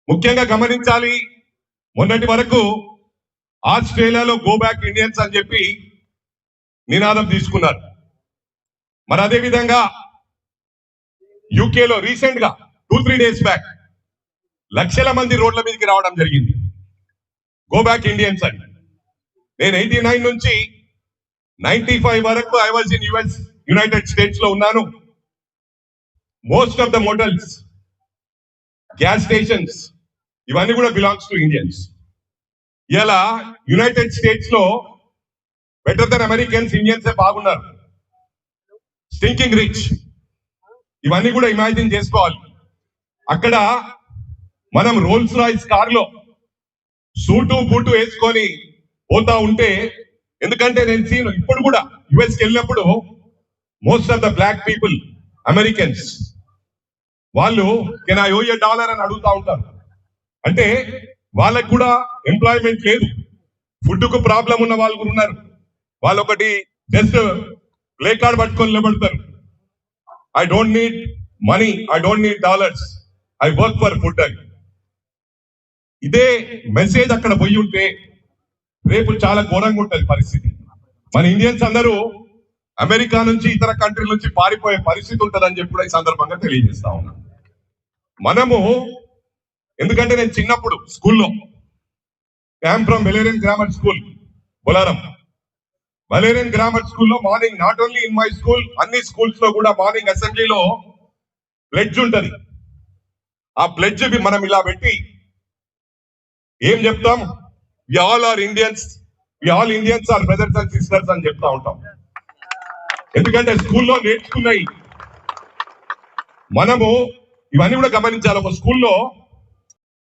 ముఖ్యంగా గమనించాలి, మొన్నటి వరకు ఆస్ట్రేలియాలో గో బ్యాక్ ఇండియన్స్ అని చెప్పి నినాదం తీసుకున్నారు. మరి అదే విధంగా యూకేలో రీసెంట్ గా 2-3 డేస్ బ్యాక్ లక్షల మంది రోడ్ల మీదకి రావడం జరిగింది గో బ్యాక్ ఇండియన్స్ అని. నేను 89 నుంచి 95 వరకు I was in United States లో ఉన్నాను. Most of the motels, gas stations ఇవన్నీ కూడా బిలాంగ్స్ టు ఇండియన్స్. ఇలా యునైటెడ్ స్టేట్స్ లో బెటర్ దెన్ అమెరికన్స్ ఇండియన్స్ బాగున్నారు. స్టింకింగ్ రిచ్, ఇవన్నీ కూడా ఇమాజిన్ చేసుకోవాలి. అక్కడ మనం రోల్స్ రాయిస్ కారులో సూటు బూటు వేసుకొని పోతా ఉంటే, ఎందుకంటే నేను ఇప్పుడు కూడా యుఎస్కి వెళ్ళినప్పుడు most of the black people Americans వాళ్ళు can I owe a dollar అని అడుగుతా ఉంటారు. అంటే వాళ్ళకు కూడా ఎంప్లాయ్మెంట్ లేదు, ఫుడ్ కు ప్రాబ్లం ఉన్న వాళ్ళు కూడా ఉన్నారు. వాళ్ళు ఒకటి జస్ట్ ప్లే కార్డ్ పట్టుకొని నిలబడతారు. I don't need money, I don't need dollars, I work for food అని. ఇదే మెసేజ్ అక్కడ పోయి ఉంటే రేపు చాలా ఘోరంగా ఉంటుంది పరిస్థితి. మన ఇండియన్స్ అందరూ అమెరికా నుంచి ఇతర కంట్రీల నుంచి పారిపోయే పరిస్థితి ఉంటుందని చెప్పి కూడా ఈ సందర్భంగా తెలియజేస్తా ఉన్నాను. మనము ఎందుకంటే నేను చిన్నప్పుడు స్కూల్లో I'm from Valerian grammar school Bolarum. Valerian grammar స్కూల్లో morning, not only in my school, అన్ని స్కూల్స్ లో కూడా మార్నింగ్ అసెంబ్లీలో ప్లెడ్జ్ ఉంటది. ఆ ప్లెడ్జ్ మనం ఇలా పెట్టి ఏం చెప్తాం? We all are Indians, we all Indians are brothers and sisters అని చెప్తా ఉంటాం. ఎందుకంటే స్కూల్లో నేర్చుకున్నాయి. మనము ఇవన్నీ కూడా గమనించాలి. ఒక స్కూల్లో